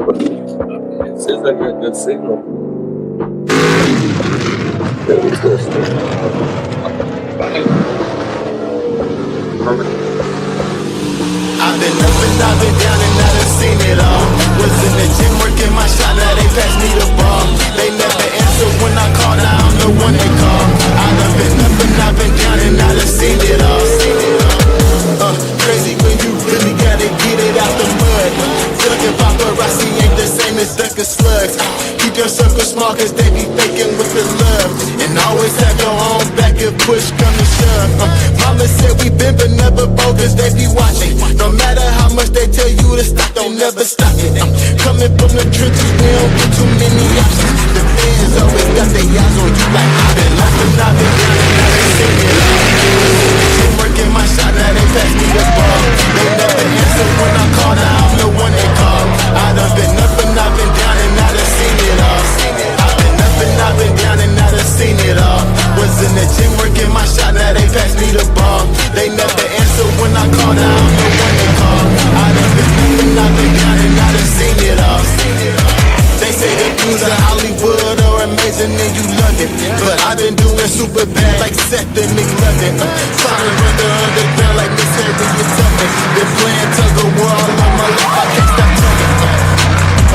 It seems like a good signal. I've been up and I've been down and I done seen it all. Was in the gym working my shot, now they pass me the ball. They never answer when I call, now I'm the one they call. I done been up and I've been down and I done seen it all. Crazy when you really gotta get it out the mud. Ducking paparazzi ain't the same as ducking slugs. Keep your circle small cause they be faking with the love. And always have your own back if push come to shove. Mama said we been but never bogus, they be watching. No matter how much they tell you to stop, don't never stop it. Coming from the trenches, we don't get too many options. The fans always got their eyes on you like I've been locked and I've been down and I done seen it all. Working my shot, now they pass me the ball. They never answer when I call, now I'm the one they call. I done been up and I've been down and I done seen it all. I've been up and I've been down and I done seen it all. Was in the gym working my shot, now they pass me the ball. They never answer when I call, now I'm the one they call. I done been up and I've been down and I done seen it all. They say the views of Hollywood are amazing and you love it, but I've been doing super bad like Seth and McLovin. Trying to run the underground like Miss Harriet Tubman. Been playing tug of war all of my life, I can't stop talking.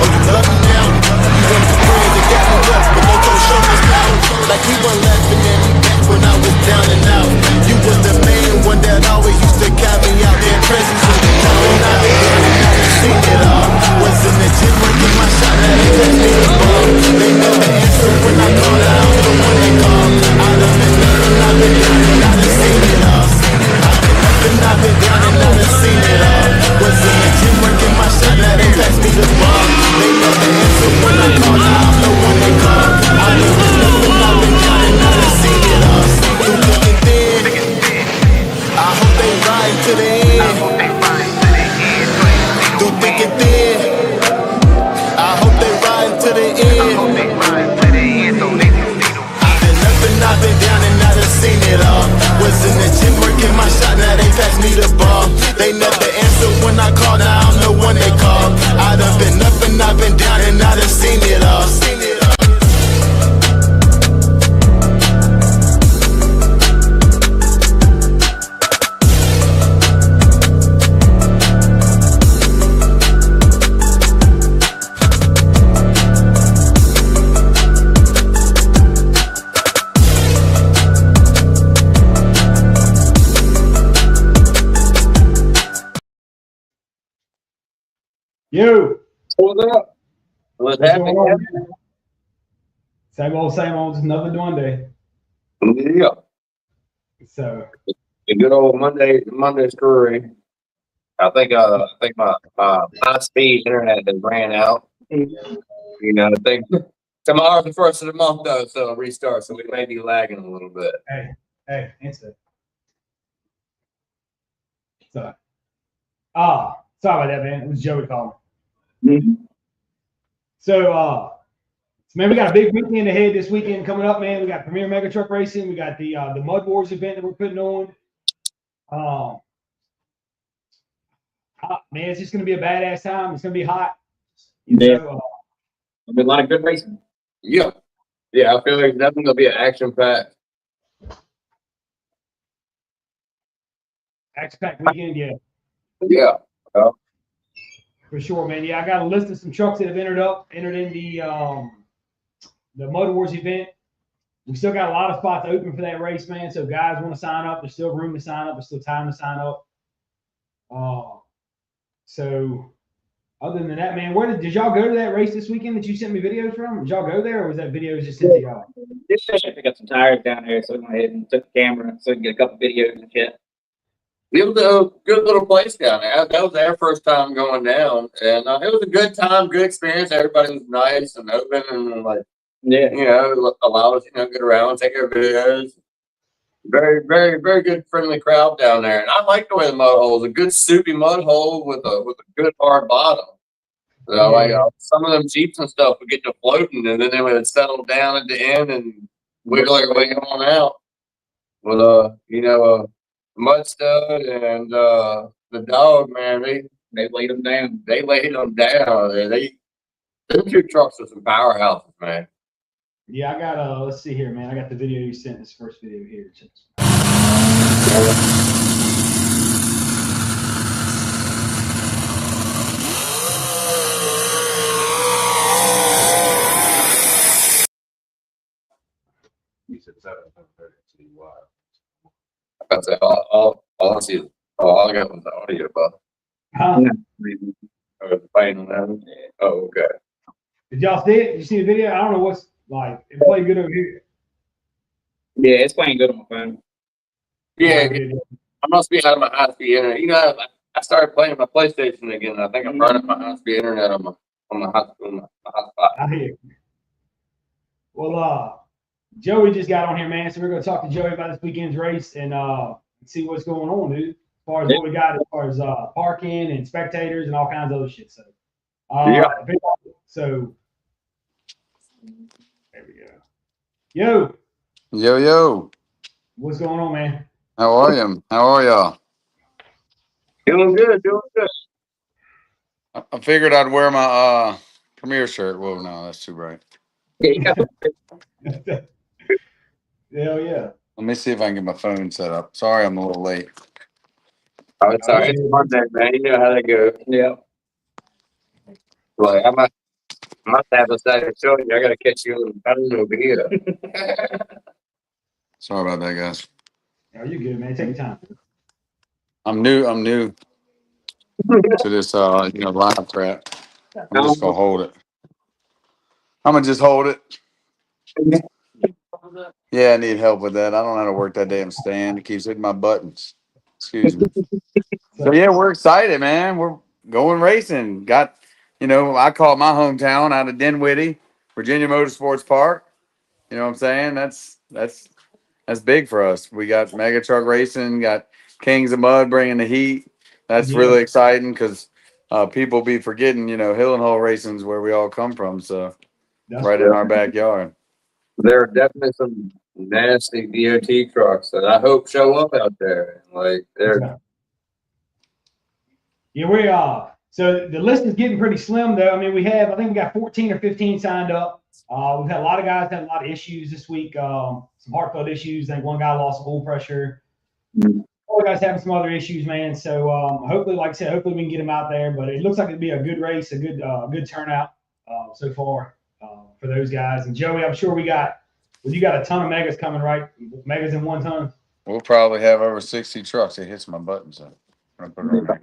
Oh, you love me now? You want the friends that got me up, but they told shoulders down. Like we were laughing at me back when I was down and out. You was the main one that always used to count me out there. Presence of the town and I've been down and I done seen it all. Was in the gym working my shot, now they pass me the ball. They never answer when I call, now I'm the one they call. I done been up and I've been down and I done seen it all. I've been up and I've been down and I done seen it all. Was in the gym working my shot, now they pass me the ball. They never answer when I call, now I'm the one they call. I done been up and I've been down and I done seen it all. Through thick and thin, I hope they ride to the end. Through thick and thin, I hope they ride to the end. I've been up and I've been down and I done seen it all. Was in the gym working my shot, now they pass me the ball. They never answer when I call, now I'm the one they call. I done been up and I've been down and I done seen it all. Yo, What's up? What's happening? same old, just another Monday. Yeah. So The good old Monday story. I think my high speed internet has ran out. You know, I think tomorrow's the first of the month though, so restart. So we may be lagging a little bit. hey, answer. So, sorry about that, man. It was Joey calling. Mm-hmm. So, man, we got a big weekend ahead this weekend coming up, man. We got Premier Mega Truck Racing. We got the Mud Wars event that we're putting on. Man, it's just going to be a badass time. It's going to be hot. There'll be a lot of good racing. Yeah. Yeah, I feel like it's definitely going to be an action-packed. Action-packed weekend, yeah. Yeah. For sure, man. Yeah, I got a list of some trucks that have entered in the Motor Wars event. We still got a lot of spots open for that race, man. So guys want to sign up. There's still room to sign up. There's still time to sign up. So other than that, man, did y'all go to that race this weekend that you sent me videos from? Did y'all go there, or was that video just sent to y'all? This session, I got some tires down there, so we went ahead and took the camera so we can get a couple videos and shit. It was a good little place down there. That was our first time going down, and it was a good time, good experience. Everybody was nice and open, and allowed us, get around, take our videos. Very, very, very good, friendly crowd down there, and I like the way the mud hole is a good soupy mud hole with a good hard bottom. So like some of them Jeeps and stuff would get to floating, and then they would settle down at the end and wiggle their way on out with Mud Stud and the dog, man, they laid them down. They laid them down. Them two trucks are some powerhouses, man. Yeah, I got let's see here, man. I got the video you sent. This first video here. You said 730 CY. That's it. All I see is, all I got was the audio, but Huh? I was playing on that. Oh, okay. Did y'all see it? Did you see the video? I don't know what's like. It played good over here. Yeah, it's playing good on my phone. Yeah, I must be out of my high-speed internet. You know, I started playing my PlayStation again. I think I'm running my high-speed internet on my hotspot. I hear. Well, Joey just got on here, man. So we're gonna talk to Joey about this weekend's race and see what's going on, dude. As far as what we got, as far as parking and spectators and all kinds of other shit. So, so there we go. Yo, What's going on, man? how are you? How are y'all? Doing good, doing good. I figured I'd wear my Premier shirt. Whoa, no, that's too bright. Yeah, you got Hell yeah. Let me see if I can get my phone set up. Sorry, I'm a little late. Oh, it's all right. It's Monday, man. You know how they go. yeah. Like, I might have a second show you. I got to catch you I don't know, here. Sorry about that, guys. Oh, you good, man. Take your time. I'm new to this live crap. I'm just gonna hold it. I'm gonna just hold it. Yeah, I need help with that. I don't know how to work that damn stand. It keeps hitting my buttons. Excuse me. So yeah, we're excited, man. We're going racing. Got, I call it my hometown out of Dinwiddie, Virginia Motorsports Park. You know what I'm saying? That's big for us. We got mega truck racing, got Kings of Mud bringing the heat. That's really exciting because people be forgetting, Hill and Hole racing is where we all come from. So That's right in our backyard. There are definitely some nasty DOT trucks that I hope show up out there. Like, they're. Yeah, we are. So the list is getting pretty slim, though. I mean, I think we got 14 or 15 signed up. We've had a lot of guys have a lot of issues this week. Some heartfelt issues. I think one guy lost oil pressure. All guys having some other issues, man. So hopefully, like I said, hopefully we can get them out there. But it looks like it'd be a good race, a good turnout so far for those guys. And Joey, I'm sure you got a ton of megas coming, right? Megas in 1 ton. We'll probably have over 60 trucks. It hits my buttons. I'm gonna put it on there.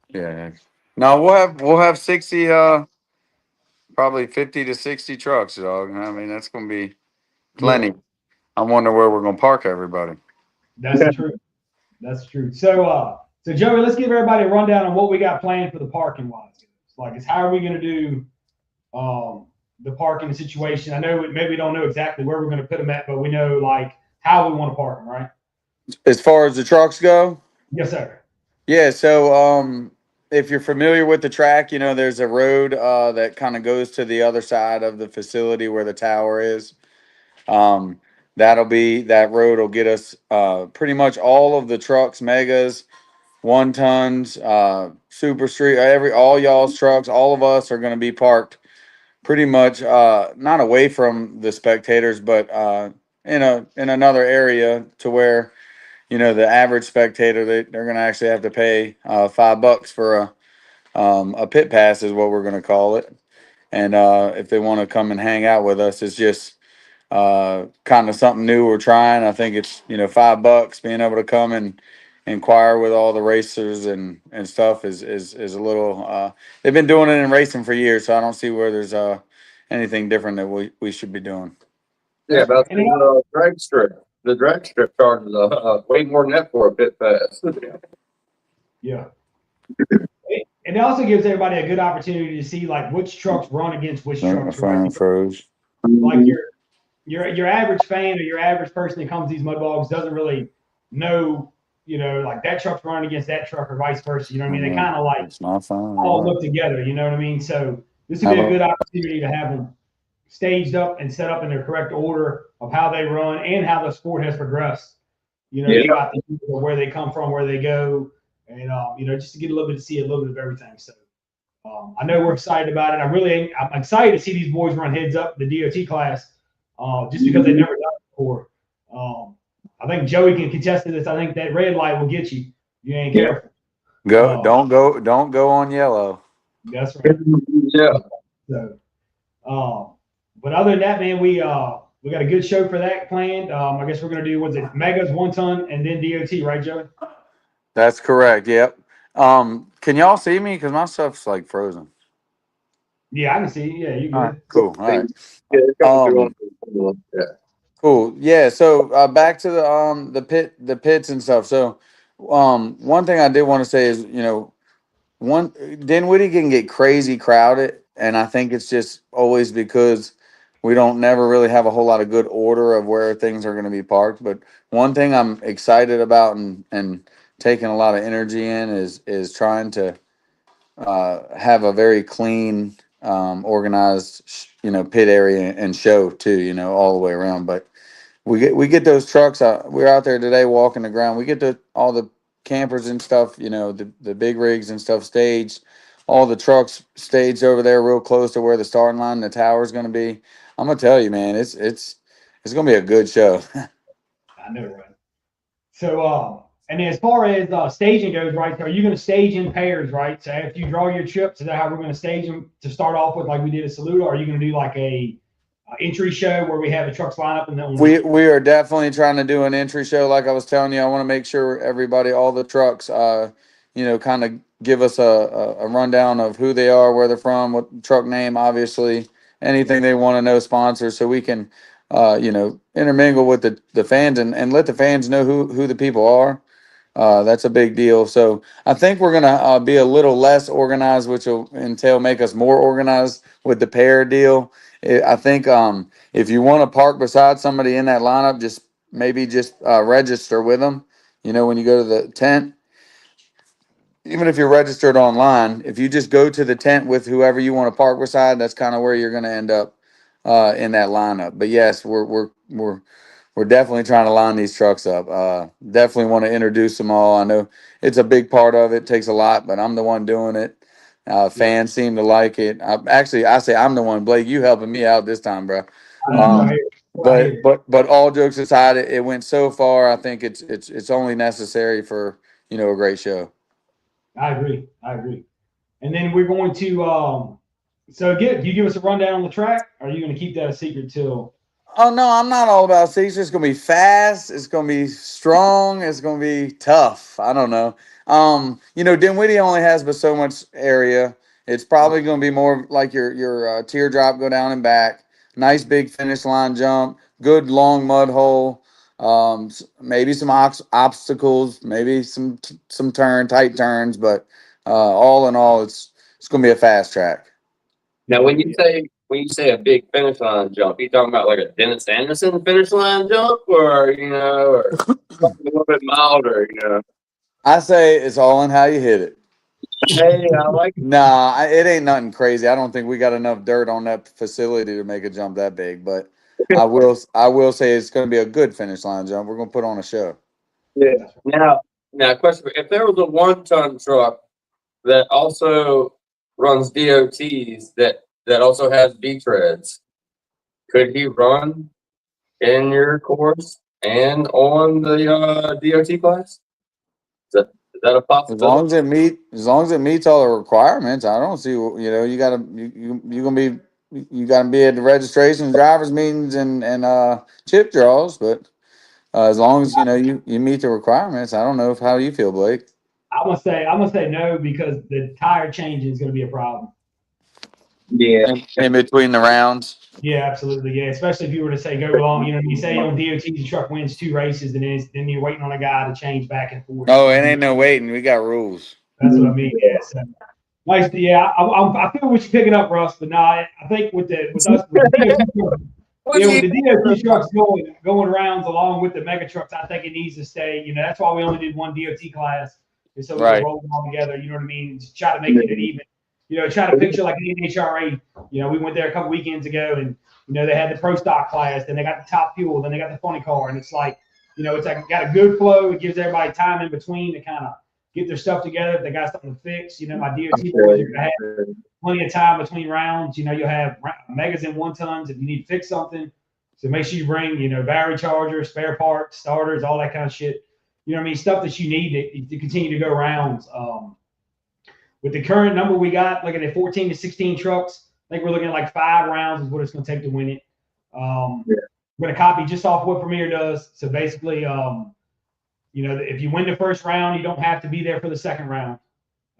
Yeah. No, we'll have 60, probably 50 to 60 trucks, dog. I mean, that's gonna be plenty. Yeah. I wonder where we're gonna park everybody. That's true. That's true. So Joey, let's give everybody a rundown on what we got planned for the parking wise. It's how are we gonna do the parking situation? I know maybe we don't know exactly where we're gonna put them at, but we know how we want to park them, right? As far as the trucks go? Yes, sir. Yeah, so if you're familiar with the track, there's a road that kind of goes to the other side of the facility where the tower is. That road will get us pretty much all of the trucks, megas, 1 tons, super street, all y'all's trucks, all of us are going to be parked pretty much not away from the spectators, but in another area to where the average spectator, they're going to actually have to pay $5 for a pit pass is what we're going to call it. And if they want to come and hang out with us, it's just kind of something new we're trying. I think it's, $5 being able to come and inquire with all the racers and stuff is a little, they've been doing it in racing for years. So I don't see where there's anything different that we should be doing. Yeah, about the drag strip. The drag strip charges way more than that for a pit pass. Yeah. And it also gives everybody a good opportunity to see which trucks run against which trucks. Right? Froze. Like your average fan or your average person that comes to these mud bogs doesn't really know, that truck's running against that truck or vice versa. You know what I mean? They kind of all look together. You know what I mean? So this would be a good opportunity to have them staged up and set up in their correct order of how they run and how the sport has progressed. Throughout the years, where they come from, where they go, and just to get a little bit to see a little bit of everything. So I know we're excited about it. I'm excited to see these boys run heads up the DOT class, just because they've never done it before. I think Joey can contest to this. I think that red light will get you. You ain't careful. Don't go on yellow. That's right. Yeah. So, but other than that, man, we got a good show for that planned. I guess we're gonna do Megas 1 ton and then DOT, right, Joey? That's correct. Yep. Can y'all see me? Cause my stuff's like frozen. Yeah, I can see. Yeah, you All right, good. cool. All right. Yeah, they're coming through Um, on- yeah. Cool. Yeah. So back to the pits and stuff. So one thing I did want to say is, Dinwiddie can get crazy crowded, and I think it's just always because we don't never really have a whole lot of good order of where things are going to be parked. But one thing I'm excited about and taking a lot of energy in is trying to have a very clean, organized, pit area and show too, all the way around. But we get those trucks out. We were out there today walking the ground. We get all the campers and stuff, the big rigs and stuff staged. All the trucks staged over there, real close to where the starting line, and the tower is going to be. I'm gonna tell you, man, it's gonna be a good show. I know, right? So, and then as far as staging goes, right? Are you going to stage in pairs, right? So if you draw your trips, is that how we're going to stage them to start off with, like we did at Saluda? Or are you going to do like a entry show where we have the trucks line up and then We are definitely trying to do an entry show. Like I was telling you, I want to make sure everybody, all the trucks, kind of give us a rundown of who they are, where they're from, what truck name, obviously, anything they want to know, sponsors, so we can, intermingle with the fans and let the fans know who the people are. That's a big deal. So I think we're gonna be a little less organized, which will entail make us more organized with the pair deal. I think if you want to park beside somebody in that lineup, just register with them. When you go to the tent, even if you're registered online, if you just go to the tent with whoever you want to park beside, that's kind of where you're going to end up in that lineup. But yes, we're definitely trying to line these trucks up. Definitely want to introduce them all. I know it's a big part of it. Takes a lot, but I'm the one doing it. Fans seem to like it. I say I'm the one. Blake, you helping me out this time, bro. But all jokes aside, it went so far. I think it's only necessary for a great show. I agree. And then we're going to so you give us a rundown on the track, or are you going to keep that a secret till? Oh no, I'm not all about secrets. It's gonna be fast. It's gonna be strong. It's gonna be tough. I don't know. Dinwiddie only has but so much area. It's probably gonna be more like your teardrop, go down and back. Nice big finish line jump. Good long mud hole. Maybe some obstacles. Maybe some tight turns. But all in all, it's gonna be a fast track. Now, when you say a big finish line jump, you talking about like a Dennis Anderson finish line jump, or or something a little bit milder, I say it's all in how you hit it. Hey, I like it. Nah, it ain't nothing crazy. I don't think we got enough dirt on that facility to make a jump that big. But I will say it's going to be a good finish line jump. We're going to put on a show. Yeah. Now, question: if there was a 1 ton truck that also runs DOTs that also has B treads, could he run in your course and on the DOT class? Is that a possibility? As long as it meets all the requirements, I don't see. You gotta be at the registration, drivers meetings, and chip draws. But as long as you meet the requirements, I don't know how you feel, Blake. I'm gonna say no, because the tire changing is gonna be a problem. Yeah. In between the rounds. Yeah, absolutely. Yeah, especially if you were to say go long. You say on DOT the truck wins 2 races, and then you're waiting on a guy to change back and forth. Oh, it ain't no waiting. We got rules. That's what I mean. Yeah. So, nice. Yeah, I feel what you're picking up, Russ. But no, I think with the DOT trucks going rounds along with the mega trucks, I think it needs to stay. That's why we only did 1 DOT class, and so we can roll them all together. You know what I mean? Just try to make it even. Try to picture like an NHRA. We went there a couple weekends ago, and they had the pro stock class, then they got the top fuel, then they got the funny car, and it's like, it's like got a good flow. It gives everybody time in between to kind of get their stuff together. If they got something to fix, you know, my DOT boys are gonna have plenty of time between rounds. You know, you'll have megas and 1 tons if you need to fix something. So make sure you bring, you know, battery chargers, spare parts, starters, all that kind of shit. You know what I mean? Stuff that you need to continue to go rounds. With the current number we got, looking at 14 to 16 trucks, I think we're looking at like 5 rounds is what it's going to take to win it. I'm going to copy just off what Premier does. So basically, you know, if you win the first round, you don't have to be there for the second round.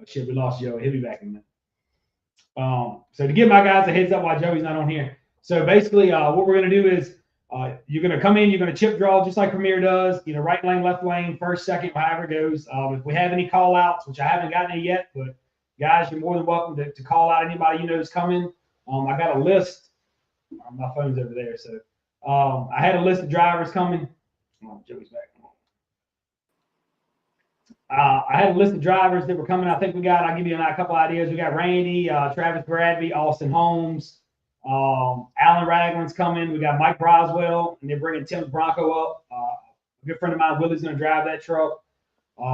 Oh shit, we lost Joe. He'll be back in a minute. So to give my guys a heads up while Joey's not on here. So basically, what we're going to do is you're going to come in, you're going to chip draw just like Premier does, you know, right lane, left lane, first, second, however it goes. If we have any call outs, which I haven't gotten any yet, but guys, you're more than welcome to call out anybody you know is coming. I got a list. My phone's over there. So I had a list of drivers coming. Oh, Joey's back. I had a list of drivers that were coming. I think I'll give you a couple ideas. We got Randy, Travis Bradby, Austin Holmes, Alan Ragland's coming. We got Mike Broswell, and they're bringing Tim Bronco up. A good friend of mine, Willie's going to drive that truck.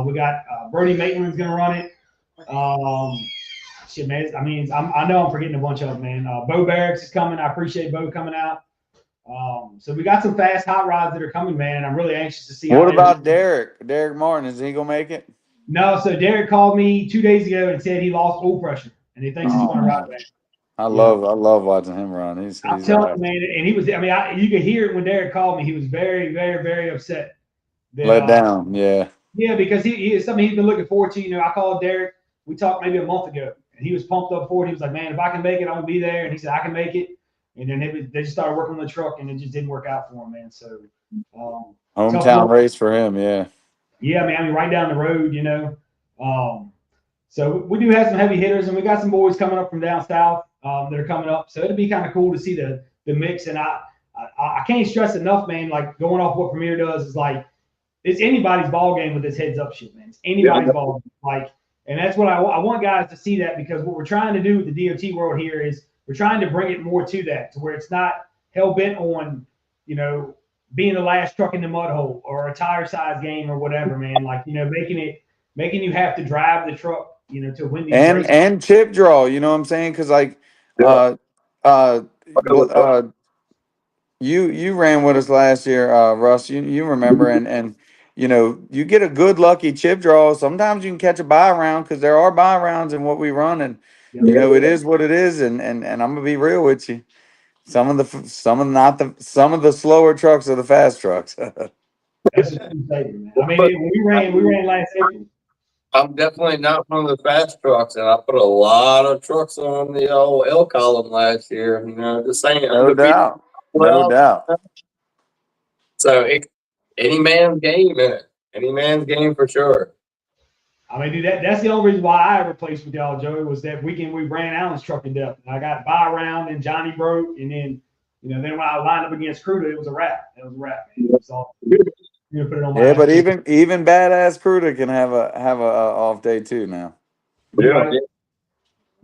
We got Bernie Maitland's going to run it. Shit, man. I mean, I know I'm forgetting a bunch of them, man. Bo Barracks is coming. I appreciate Bo coming out. So we got some fast hot rods that are coming, man. And I'm really anxious to see. What about Derek? Derek Martin, is he gonna make it? No. So Derek called me 2 days ago and said he lost oil pressure and he thinks he's going to ride back. I love watching him run. I'm telling you, man. And he was. I mean, you could hear it when Derek called me. He was very, very, very upset. That, let down. Yeah. Yeah, because he is something he's been looking forward to. You know, I called Derek. We talked maybe a month ago, and he was pumped up for it. He was like, "Man, if I can make it, I'm gonna be there." And he said, "I can make it." And then they just started working on the truck, and it just didn't work out for him, man. So hometown race for him, yeah. Yeah, I mean, right down the road, you know. So we do have some heavy hitters, and we got some boys coming up from down south that are coming up. So it'd be kind of cool to see the mix. And I can't stress enough, man. Like going off what Premier does is like it's anybody's ball game with this heads up shit, man. It's anybody's ball game. Like. And that's what I want guys to see that, because what we're trying to do with the DOT world here is we're trying to bring it more to that, to where it's not hell bent on, you know, being the last truck in the mud hole or a tire size game or whatever, man. Like, you know, making you have to drive the truck, you know, to win these races. And chip draw, you know what I'm saying? Because like, you ran with us last year, Russ. You remember, and you know, you get a good lucky chip draw. Sometimes you can catch a buy round, because there are buy rounds in what we run, and you know it is what it is. And I'm gonna be real with you. Some of the slower trucks are the fast trucks. That's just man. I mean, we ran last year. I'm definitely not one of the fast trucks, and I put a lot of trucks on the old L column last year. You know, just saying. No doubt. No doubt. So any man's game in it. Any man's game for sure. I mean, dude, that's the only reason why I ever placed with y'all, Joey, was that weekend we ran Allen's truck in depth. I got by around and Johnny broke, and then, you know, then when I lined up against Cruda, it was a wrap. It was a wrap, man. So, you know, put it on my yeah, but even badass Cruda can have a off day too now. Yeah.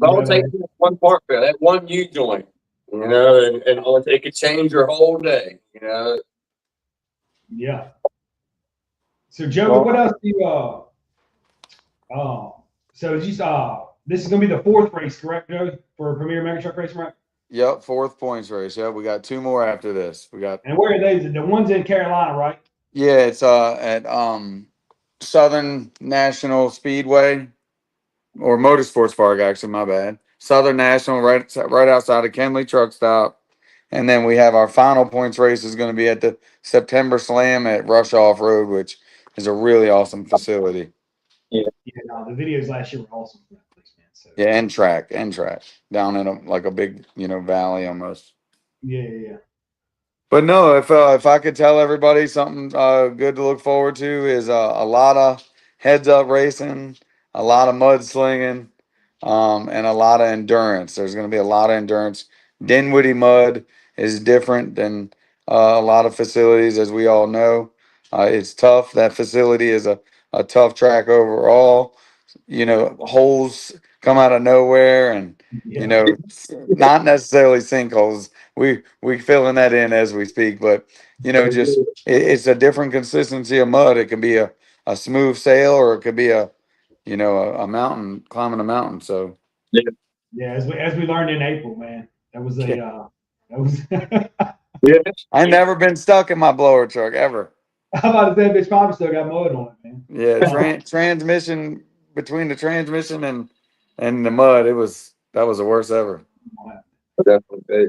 Don't take one part for that one U joint, you know, and it could change your whole day, you know. Yeah. So Joey, what else do you so this is gonna be the 4th race, correct, Joey, for Premier Mega Truck Racing, right? Yep, 4th points race. Yep, we got 2 more after this. And where are they? The ones in Carolina, right? Yeah, it's at Southern National Speedway or Motorsports Park, actually, my bad. Southern National, right outside of Kenley Truck Stop. And then we have our final points race is going to be at the September Slam at Rush Off Road, which is a really awesome facility. Yeah, no, the videos last year were awesome for that place, man. So. Yeah, and track down in a big, you know, valley almost. Yeah. But no, if I could tell everybody something good to look forward to is a lot of heads up racing, a lot of mud slinging, and a lot of endurance. There's going to be a lot of endurance. Dinwiddie mud is different than a lot of facilities, as we all know. It's tough. That facility is a tough track overall. You know, holes come out of nowhere, and you know, not necessarily sinkholes. We filling that in as we speak, but you know, just it's a different consistency of mud. It can be a smooth sail, or it could be a you know, a mountain, climbing a mountain. So Yeah, as we learned in April, man, that was a that was. Yeah. I ain't never been stuck in my blower truck ever. How about that bitch probably still got mud on it, man. Yeah, transmission between the transmission and the mud, that was the worst ever. Definitely.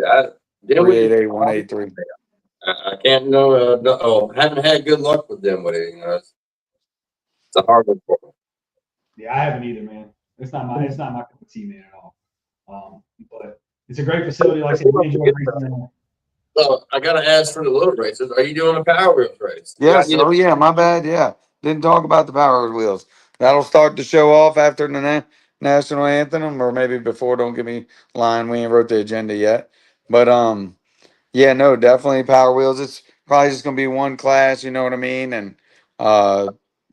Then we, 388183. I can't know. No, haven't had good luck with them with it. You know, it's a hard one for me. Yeah, I haven't either, man. It's not my cup of tea, man, at all. But it's a great facility. Like I said, we enjoy racing there. So I gotta ask for the little races. Are you doing a Power Wheels race? Yes. You know, Oh yeah, my bad. Yeah. Didn't talk about the power wheels. That'll start the show off after the national anthem, or maybe before. Don't give me line. We ain't wrote the agenda yet. But yeah, no, definitely power wheels. It's probably just gonna be one class, you know what I mean? And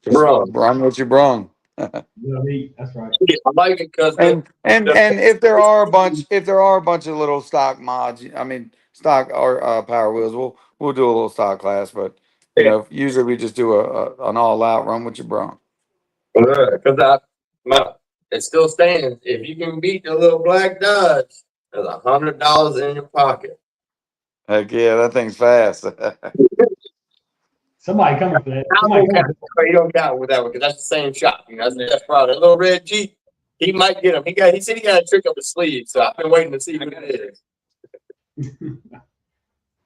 just bro. run what you brung. That's right. I like it because And if there are a bunch of little stock mods, I mean stock or power wheels, we'll do a little stock class, but you know, usually we just do an all out run with your bro. because it still stands. If you can beat the little black Dodge, there's $100 in your pocket. Heck yeah, that thing's fast. Somebody coming for that. I Somebody don't coming count. for You don't count with that one because that's the same shop. You know, that's probably a little red Jeep. He might get him. He said he got a trick up his sleeve, so I've been waiting to see what it is. that.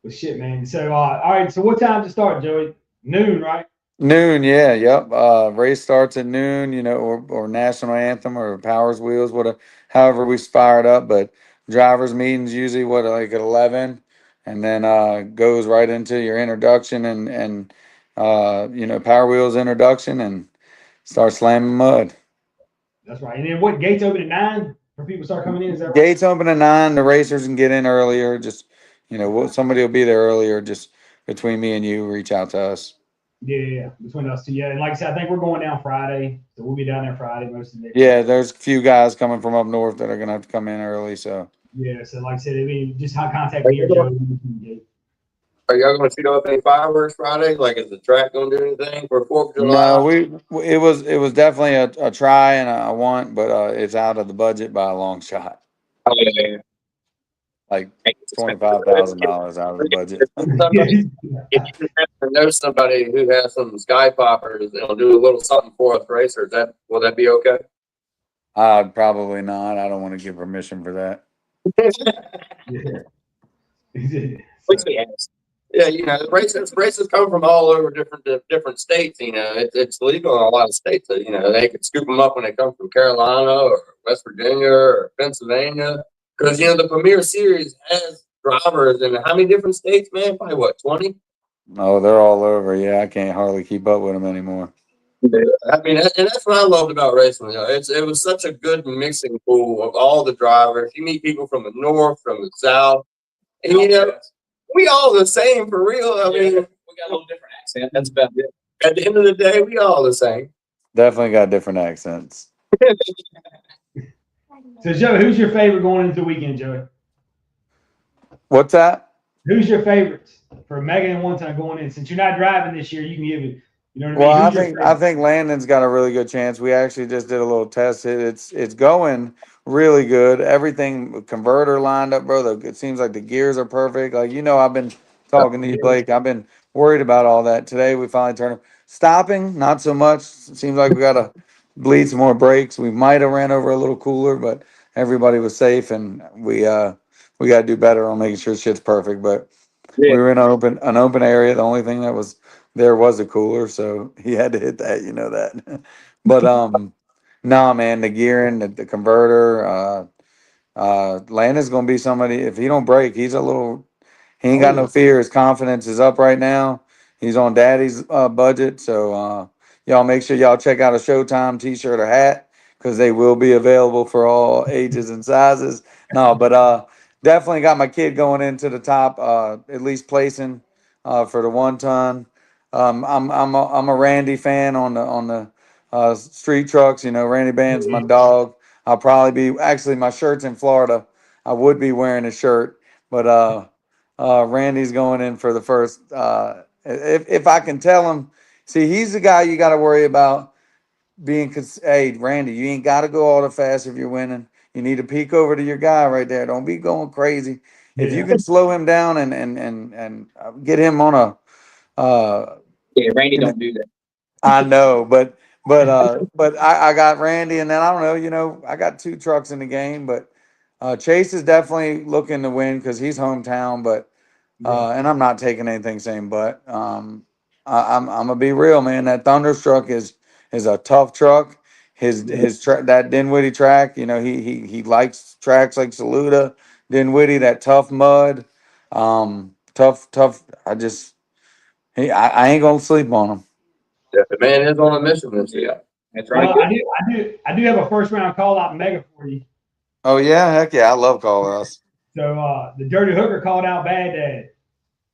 Well, shit, man. So, all right. So, what time to start, Joey? Noon, right? Noon, yeah, yep. Race starts at noon, you know, or national anthem or powers wheels, whatever, however we fire it up. But drivers meetings usually what like at 11, and then goes right into your introduction and you know, power wheels introduction and start slamming mud. That's right. And then what? Gates open at 9 for people to start coming in. Is that right? Gates open at 9. The racers can get in earlier. Just you know, somebody will be there earlier. Just between me and you, reach out to us. Yeah. Between us two. Yeah. And like I said, I think we're going down Friday, so we'll be down there Friday most of the day. Yeah, there's a few guys coming from up north that are gonna have to come in early. So Yeah. So, like I said, I mean, just contact me or Joey. Are y'all going to shoot off any fireworks Friday? Like, is the track going to do anything for 4th of no, July? it was definitely a try and a want, but it's out of the budget by a long shot. Oh, yeah. Like $25,000 out of the budget. Somebody, if you just happen to know somebody who has some sky poppers, they'll do a little something for us racers. Will that be okay? Probably not. I don't want to give permission for that. Which we ask. Yeah, you know, races come from all over different states. You know, it's legal in a lot of states. So, you know, they can scoop them up when they come from Carolina or West Virginia or Pennsylvania. Because you know the Premier Series has drivers in how many different states, man? Probably what, 20? Oh, they're all over. Yeah, I can't hardly keep up with them anymore. Yeah. I mean, and that's what I loved about racing. You know, it was such a good mixing pool of all the drivers. You meet people from the north, from the south, and you know, we all the same for real. I mean, we got a little different accent. That's about it. at the end of the day, we all the same. Definitely got different accents. So, Joey, who's your favorite going into the weekend, Joey? What's that? Who's your favorites for Megan and one time going in? Since you're not driving this year, you can give it. You know what I mean? Well, Who's your I favorite? think Landon's got a really good chance. We actually just did a little test hit. It's going really good. Everything converter lined up, bro. It seems like the gears are perfect. Like you know, I've been talking to you, Blake. I've been worried about all that. Today we finally turned stopping, not so much. Seems like we gotta bleed some more brakes. We might have ran over a little cooler, but everybody was safe, and we got to do better on making sure shit's perfect. But we were in an open area. The only thing that was there was a cooler, so he had to hit that. You know that. But nah, man, the gearing, the converter, Landon's gonna be somebody. If he don't break, he's a little. He ain't got no fear. His confidence is up right now. He's on Daddy's budget, so y'all make sure y'all check out a Showtime T-shirt or hat because they will be available for all ages and sizes. No, but definitely got my kid going into the top, at least placing for the 1 ton. I'm a Randy fan on the street trucks. You know, Randy Band's my dog. I'll probably be actually my shirt's in Florida. I would be wearing a shirt, but Randy's going in for the first. If I can tell him, see, he's the guy you got to worry about. hey, Randy, you ain't got to go all the fast if you're winning. You need to peek over to your guy right there. Don't be going crazy. If you Yeah. can slow him down and get him on Yeah, Randy don't do that. I know, but I got Randy, and then I don't know, I got two trucks in the game, but Chase is definitely looking to win because he's hometown, but and I'm not taking anything saying, but I'm gonna be real, man. That Thunderstruck is a tough truck. That Dinwiddie track, he likes tracks like Saluda, Dinwiddie, that tough mud, tough. I ain't gonna sleep on him. Yeah, the man is on a mission this year. That's right. Well, I do have a first round call out mega for you. Oh yeah, heck yeah, I love call outs. So the Dirty Hooker called out Bad Dad.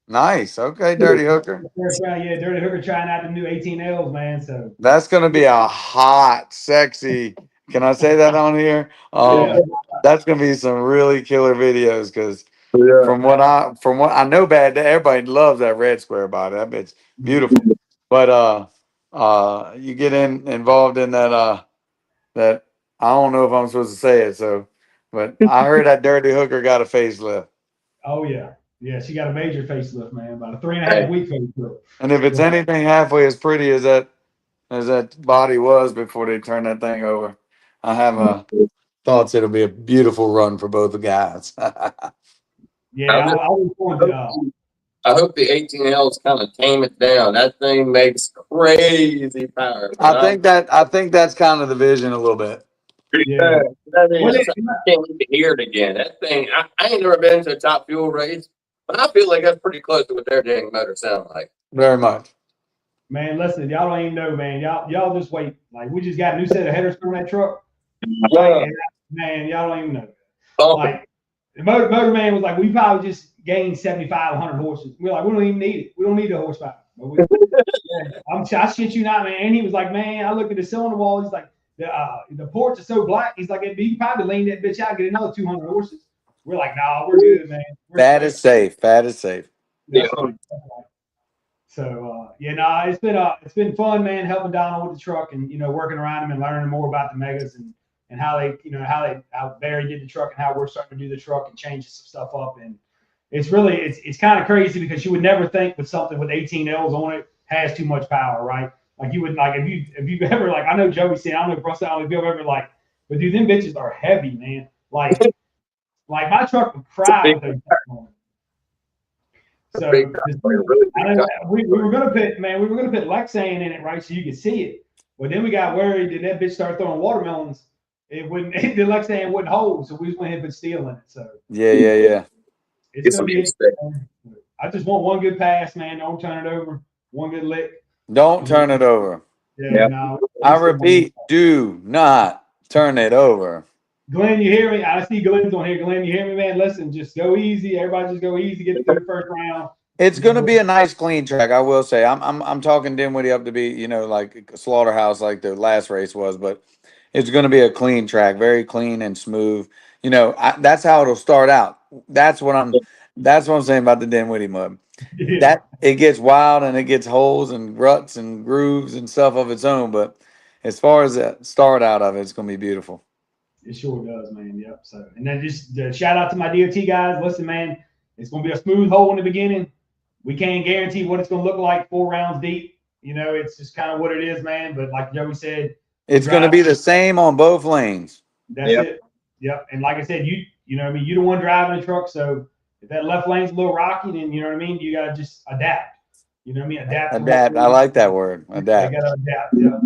Nice. Okay, Dirty Hooker. First round, yeah, Dirty Hooker trying out the new 18Ls, man. So That's gonna be a hot, sexy. Can I say that on here? yeah, That's gonna be some really killer videos because Yeah. from what I know, bad. Everybody loves that red square body. That bitch beautiful. But you get involved in that. I don't know if I'm supposed to say it. So, but I heard that Dirty Hooker got a facelift. oh yeah, yeah, she got a major facelift, man. About a 3.5 week facelift. And if it's anything halfway as pretty as that body was before they turned that thing over, I have thoughts it'll be a beautiful run for both the guys. Yeah, I was going to. I hope the 18Ls kind of tame it down. That thing makes crazy power. I think that's kind of the vision a little bit. Yeah. I mean, Well, I can't wait to hear it again. That thing, I ain't never been to a top fuel race, but I feel like that's pretty close to what their dang motor sound like. Very much. Man, listen, y'all don't even know, man. Y'all just wait. Like we just got a new set of headers from that truck. Yeah. Man, y'all don't even know. Bumping. Like the motor man was like, we probably just gained 75, 100 horses. We're like, we don't even need it. We don't need the horsepower. I shit you not, man. And he was like, man, I look at the cylinder wall. He's like, the ports are so black. He's like, you can probably lean that bitch out and get another 200 horses. We're like, nah, we're good, man. Fat is safe. Fat is safe. Yeah. So it's been fun, man, helping Donald with the truck and working around him and learning more about the megas and how Barry did the truck and how we're starting to do the truck and changing some stuff up. And it's really it's kind of crazy because you would never think with something with 18Ls on it has too much power, right? Like you would like if you've ever like I know Joey said, I don't know if you've ever like, but dude, them bitches are heavy, man. Like my truck would cry with those on it. So we were gonna put Lexane in it, right? So you could see it. But then we got worried that bitch started throwing watermelons. The Lexane wouldn't hold, so we just went ahead and put steel in it. So Yeah. it's gonna be I just want one good pass, man. Don't turn it over. One good lick. Don't turn it over. Yeah. No, I repeat, do not turn it over. Glenn, you hear me? I see Glenn's on here. Glenn, you hear me, man? Listen, just go easy. Everybody just go easy. Get through the first round. It's going to be a nice, clean track. I will say. I'm talking Dinwiddie up to be, like a slaughterhouse, like the last race was, but it's going to be a clean track, very clean and smooth. That's how it'll start out. That's what I'm saying about the Dinwiddie mud. Yeah. That it gets wild and it gets holes and ruts and grooves and stuff of its own. But as far as the start out of it, it's going to be beautiful. It sure does, man. Yep. So, and then just shout out to my DOT guys. Listen, man, it's going to be a smooth hole in the beginning. We can't guarantee what it's going to look like 4 rounds deep. It's just kind of what it is, man. But like Joey said, it's going to be the same on both lanes. That's it. Yep. And like I said, you know what I mean? You're the one driving the truck. So if that left lane's a little rocky, then you know what I mean? You got to just adapt. You know what I mean? Adapt. I like that word. Adapt. You got to adapt. Yeah.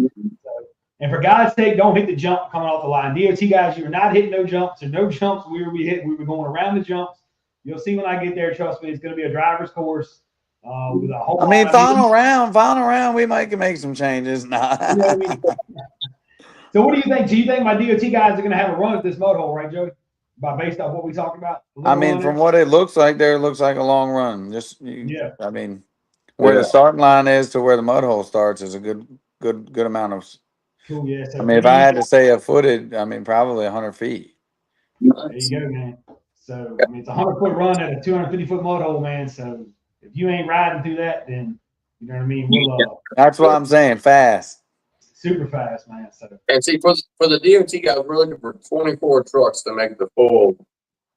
And for God's sake, don't hit the jump coming off the line. DOT guys, you're not hitting no jumps. There's no jumps we were hitting. We were going around the jumps. You'll see when I get there. Trust me, it's going to be a driver's course with a whole. Final round, we might make some changes. Nah. You know what I mean? So what do you think? Do you think my DOT guys are going to have a run at this mud hole, right, Joey? Based on what we talked about. From what it looks like, it looks like a long run. Where the starting line is to where the mud hole starts is a good amount of. Cool, yeah. So if I had to say a footed, probably 100 feet. There you go, man. So it's a 100-foot run at a 250-foot mud hole, man. So if you ain't riding through that, then you know what I mean. That's what I'm saying. Fast. super fast, man. So And see, for the DOT guys, we're looking for 24 trucks to make the full.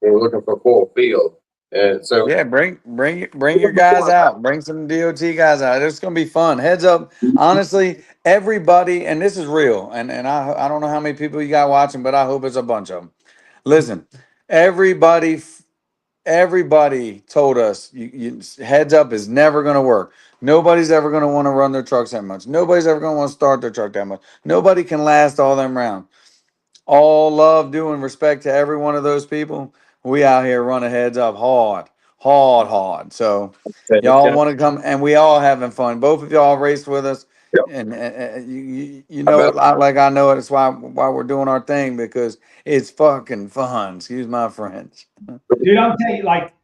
We're looking for full field, and so Yeah, bring your guys out. Bring some DOT guys out. It's gonna be fun. Heads up, honestly, everybody, and this is real. And I don't know how many people you got watching, but I hope it's a bunch of them. Listen, everybody everybody told us heads up is never going to work. Nobody's ever going to want to run their trucks that much. Nobody's ever going to want to start their truck that much. Nobody can last all them rounds. All love, due, and respect to every one of those people. We out here running heads up hard. So y'all want to come, and we all having fun. Both of y'all raced with us, Yep. and you know it like I know it. It's why we're doing our thing, because it's fucking fun. Excuse my French. dude, I'm telling you, like,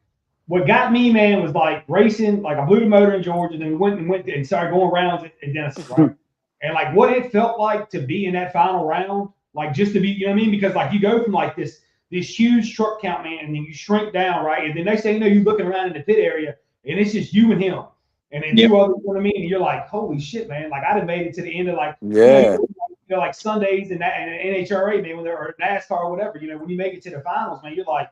what got me, man, was like racing. Like, I blew the motor in Georgia, then we went and started going rounds at Denison, right? And like what it felt like to be in that final round, like just to be, you know what I mean? Because like you go from like this huge truck count, man, and then you shrink down, right? And the next thing you know, you're looking around in the pit area, and it's just you and him, and then two others. You know what I mean? And you're like, holy shit, man! Like I done made it to the end of like, Yeah. you know, like Sundays and that and NHRA, man, when they're or NASCAR or whatever. You know, when you make it to the finals, man, you're like,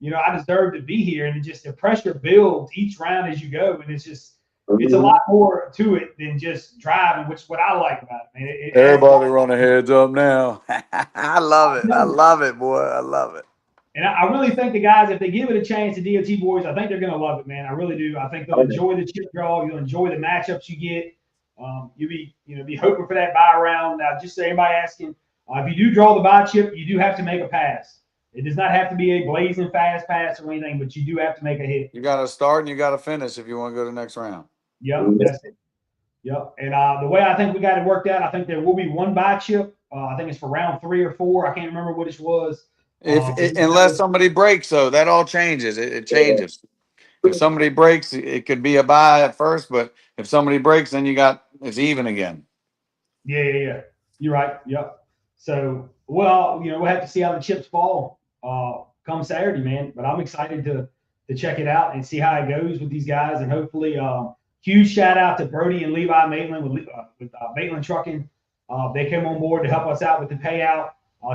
you know, I deserve to be here, and it just the pressure builds each round as you go, and it's just. It's a lot more to it than just driving, which is what I like about it, man. Everybody running heads up now. I love it. I love it, boy. I love it. And I really think the guys, if they give it a chance, the DOT boys, I think they're going to love it, man. I really do. I think they'll enjoy the chip draw. You'll enjoy the matchups you get. You'll be hoping for that buy round. Now, just so anybody asking, if you do draw the buy chip, you do have to make a pass. It does not have to be a blazing fast pass or anything, but you do have to make a hit. You got to start and you got to finish if you want to go to the next round. Yep, that's it. Yep. And the way I think we got it worked out, I think there will be one buy chip. I think it's for round 3 or 4. I can't remember what it was. Unless somebody breaks, though, that all changes. It changes. If somebody breaks, it could be a buy at first, but if somebody breaks, then it's even again. Yeah. You're right. Yep. So, well, we'll have to see how the chips fall come Saturday, man. But I'm excited to check it out and see how it goes with these guys, and hopefully, huge shout out to Brody and Levi Maitland with Maitland Trucking. They came on board to help us out with the payout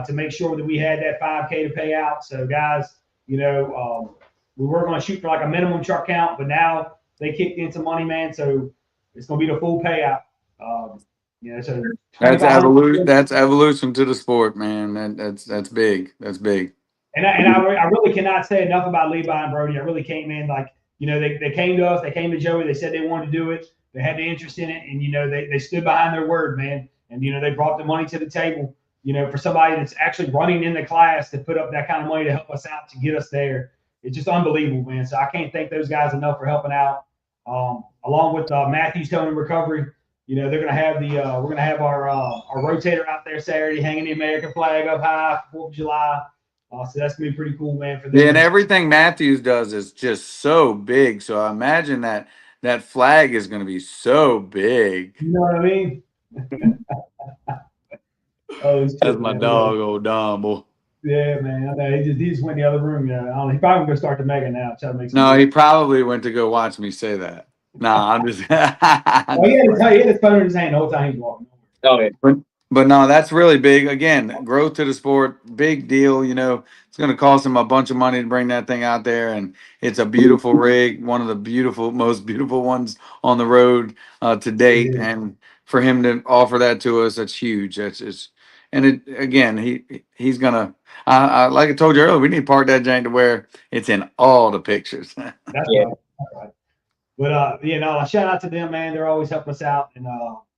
to make sure that we had that 5K to pay out. So, guys, we were going to shoot for like a minimum truck count, but now they kicked in some money, man. So it's going to be the full payout. So that's evolution. That's evolution to the sport, man. That's big. That's big. And I really cannot say enough about Levi and Brody. I really can't, man. Like, they came to us, they came to Joey, they said they wanted to do it, they had the interest in it, and they stood behind their word, man. And they brought the money to the table, for somebody that's actually running in the class to put up that kind of money to help us out to get us there. It's just unbelievable, man. So I can't thank those guys enough for helping out. Along with Matthews Towing and Recovery, they're gonna have we're gonna have our rotator out there Saturday, hanging the American flag up high for 4th of July. So that's gonna be pretty cool, man. For them. Yeah, and everything Matthews does is just so big. So I imagine that flag is gonna be so big. You know what I mean? That's my dog, old Dom, boy. Yeah, man. I know. He just went in the other room. He probably gonna start the mega now. Try to make no, he probably went to go watch me say that. Nah, I'm just. He had his phone in his hand the whole time he was walking. Oh yeah. But no, that's really big. Again, growth to the sport, big deal. It's going to cost him a bunch of money to bring that thing out there, and it's a beautiful rig, one of the most beautiful ones on the road to date. And for him to offer that to us, that's huge. He's gonna. Like I told you earlier, we need to park that jank to where it's in all the pictures. That's right. But shout out to them, man. They're always helping us out, and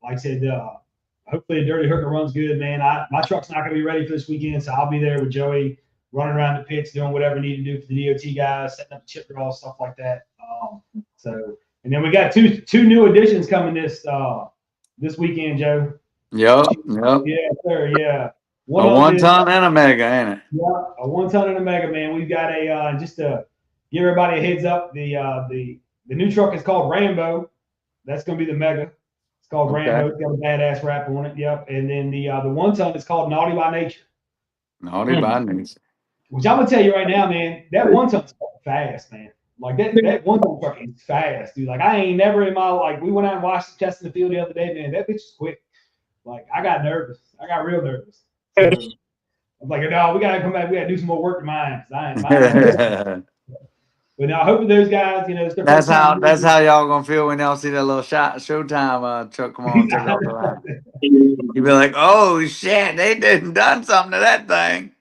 like I said, hopefully the Dirty Hooker runs good, man. My truck's not gonna be ready for this weekend, so I'll be there with Joey, running around the pits, doing whatever we need to do for the DOT guys, setting up chip draws, stuff like that. And then we got two new additions coming this weekend, Joe. Yep. Yeah, sir. Yeah. A 1-ton and a mega, ain't it? Yeah, a 1-ton and a mega, man. We've got just to give everybody a heads up. The new truck is called Rambo. That's gonna be the mega. It's called Rambo. It's got a badass wrap on it. Yep. And then the 1-ton is called Naughty by Nature. Naughty by Nature. Which I'm gonna tell you right now, man. That 1-ton's fast, man. Like that 1-ton truck is fast, dude. Like I ain't never in my we went out and watched the test in the field the other day, man. That bitch is quick. Like, I got nervous. I got real nervous. So, I'm like, no, we gotta come back. We gotta do some more work to mine. But now, I hope those guys, it's their That's first time. how y'all gonna feel when y'all see that little Showtime truck come on and take off the line. You'll be like, oh shit, they done something to that thing.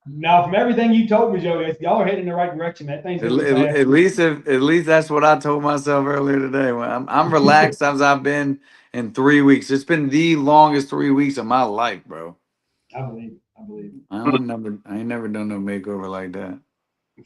Now, from everything you told me, Joe, y'all are heading in the right direction. That thing's gonna be fast. At least that's what I told myself earlier today. When I'm relaxed as I've been in 3 weeks. It's been the longest 3 weeks of my life, bro. I believe it. I believe it. I ain't never done no makeover like that.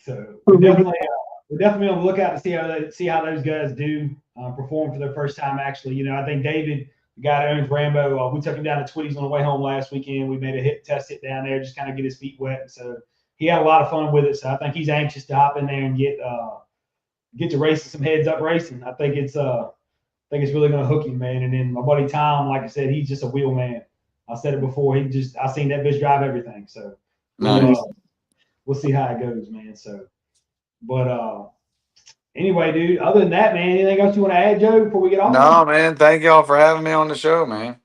So we're definitely on the lookout to see how those guys do perform for their first time. Actually, I think David, the guy that owns Rambo, we took him down to Twitty's on the way home last weekend. We made a test hit down there, just kind of get his feet wet. So he had a lot of fun with it. So I think he's anxious to hop in there and get to racing some heads up racing. I think it's really going to hook him, man. And then my buddy Tom, like I said, he's just a wheel man. I said it before. I seen that bitch drive everything. So Nice. we'll see how it goes, man. So, but anyway, dude. Other than that, man, anything else you want to add, Joe, before we get off? No, man. Thank y'all for having me on the show, man.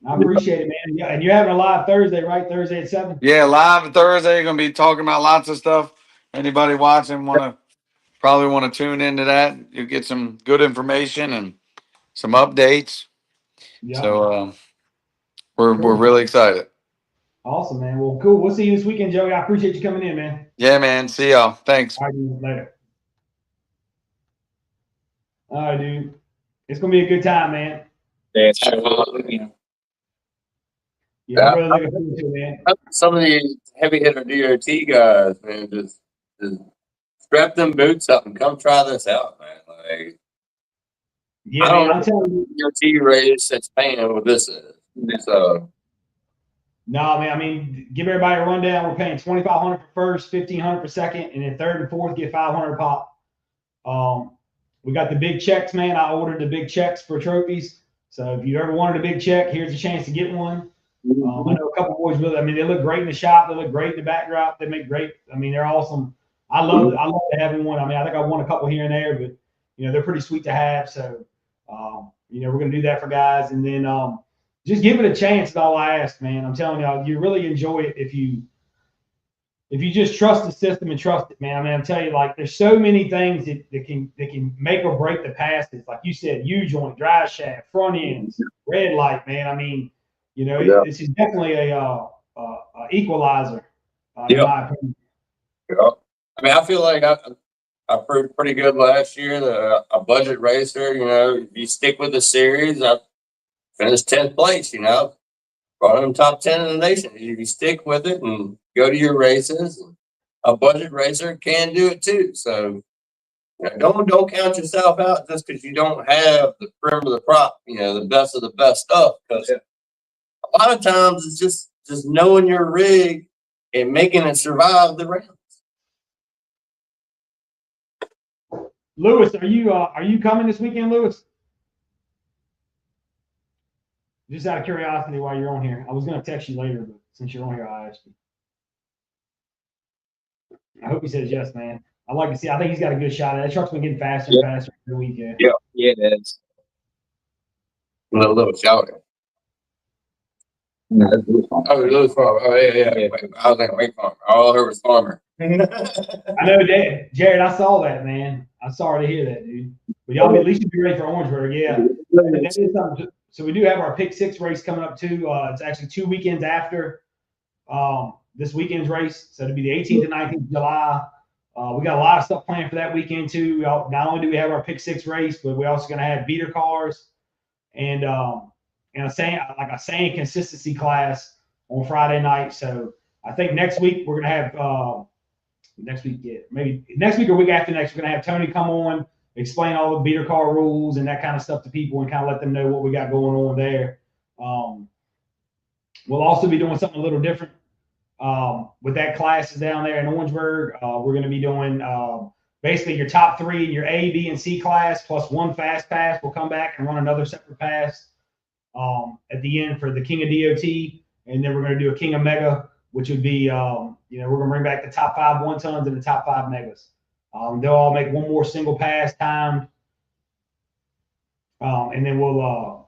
I appreciate it, man. Yeah, and you're having a live Thursday, right? Thursday at 7. Yeah, live Thursday. Gonna be talking about lots of stuff. Anybody watching probably want to tune into that. You get some good information and some updates. Yeah. So we're really excited. Awesome, man. Well, cool. We'll see you this weekend, Joey. I appreciate you coming in, man. Yeah, man. See y'all. Thanks. All right, dude. Later. All right, dude. It's gonna be a good time, man. Yeah, Yeah, I'm really looking forward to it, man. Some of these heavy hitter DOT guys, man, just strap them boots up and come try this out, man. Like, Yeah, I don't man, I'm telling you. DOT race that's paying what this is. So, No, man. I mean, give everybody a rundown. We're paying $2,500 for first, $1,500 for second, and then third and fourth get $500 pop. We got the big checks, man. I ordered the big checks for trophies. So if you ever wanted a big check, here's a chance to get one. I know a couple boys really. I mean, they look great in the shop. They look great in the backdrop. They make great. I mean, they're awesome. I love having one. I mean, I think I won a couple here and there, but they're pretty sweet to have. So, we're gonna do that for guys, and then just give it a chance. Is all I ask, man. I'm telling y'all, you really enjoy it if you just trust the system and trust it, man. I mean, I'm telling you, like, there's so many things that can make or break the passes. Like you said, U-joint, drive shaft, front ends, red light, man. I mean, this is definitely a equalizer, in my opinion. yeah. I mean, I feel like I proved pretty good last year. A budget racer, if you stick with the series, I finished 10th place. Brought them top 10 in the nation. If you stick with it and go to your races, a budget racer can do it too. So don't count yourself out just because you don't have the prim of the crop, the best of the best stuff. Because a lot of times it's just knowing your rig and making it survive the rounds. Lewis, are you coming this weekend, Lewis? Just out of curiosity, while you're on here, I was going to text you later, but since you're on here, I asked you. I hope he says yes, man. I'd like to see. I think he's got a good shot. That truck's been getting faster and faster every weekend. Yeah, it is. A little shouting. Oh, Lewis Farmer. Oh, yeah. I was like, wait, Farmer. All I heard was Farmer. I know that, Jared. I saw that, man. I'm sorry to hear that, dude. But y'all at least be ready for Orangeburg, yeah. That is something. So we do have our Pick 6 race coming up too. It's actually 2 weekends after this weekend's race. So it'll be the 18th and 19th of July. We got a lot of stuff planned for that weekend too. Not only do we have our Pick 6 race, but we're also going to have beater cars and a sand consistency class on Friday night. So I think next week we're going to have maybe next week or week after next, we're going to have Tony come on, explain all the beater car rules and that kind of stuff to people and kind of let them know what we got going on there. We'll also be doing something a little different with that classes down there in Orangeburg. We're going to be doing basically your top 3 in your A, B, and C class plus 1 fast pass. We'll come back and run another separate pass at the end for the King of DOT. And then we're going to do a King of Mega, which would be, we're going to bring back the top 5 1-tons and the top 5 megas. They'll all make one more single pass timed. And then we'll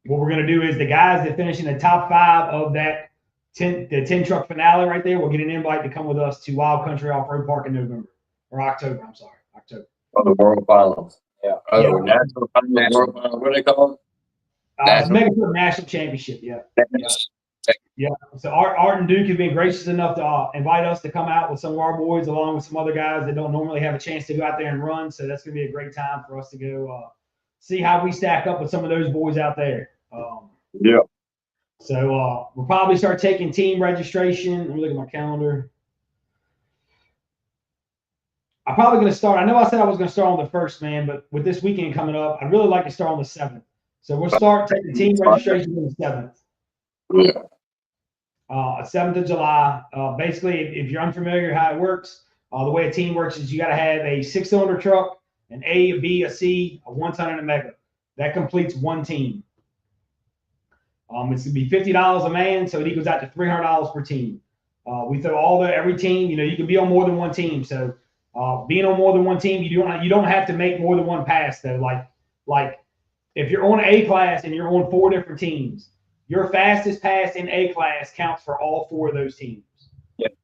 what we're going to do is the guys that finish in the top 5 of that the 10 truck finale right there will get an invite to come with us to Wild Country Off-Road Park in November or October. I'm sorry, October. On the World Finals. Yeah. Oh, Yeah. National Finals, World Finals. What do they call it? It's Mega Truck National Championship. Yeah. Yeah. So Art and Duke have been gracious enough to invite us to come out with some of our boys, along with some other guys that don't normally have a chance to go out there and run. So that's going to be a great time for us to go see how we stack up with some of those boys out there. Yeah. So we'll probably start taking team registration. Let me look at my calendar. I'm probably going to start. I know I said I was going to start on the 1st, man, but with this weekend coming up, I'd really like to start on the 7th. So we'll start taking team registration on the 7th. Yeah. 7th of July. Basically, if you're unfamiliar how it works, the way a team works is you got to have a 6-cylinder truck, an A, a B, a C, a 1-ton, and a Mega. That completes one team. It's going to be $50 a man, so it equals out to $300 per team. We throw every team. You can be on more than one team. So being on more than one team, you don't have to make more than one pass though. Like if you're on A class and you're on 4 different teams, your fastest pass in A class counts for all 4 of those teams. Yep.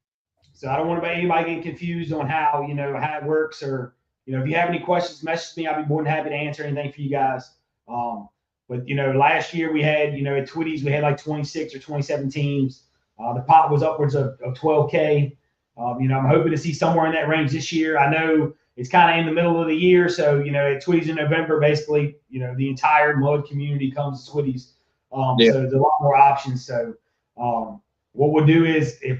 So I don't want anybody getting confused on how how it works, or if you have any questions, message me. I'll be more than happy to answer anything for you guys. But last year we had at Twitty's we had like 26 or 27 teams. The pot was upwards of 12K. I'm hoping to see somewhere in that range this year. I know it's kind of in the middle of the year, so at Twitty's in November, basically the entire mud community comes to Twitty's. So there's a lot more options. So what we'll do is if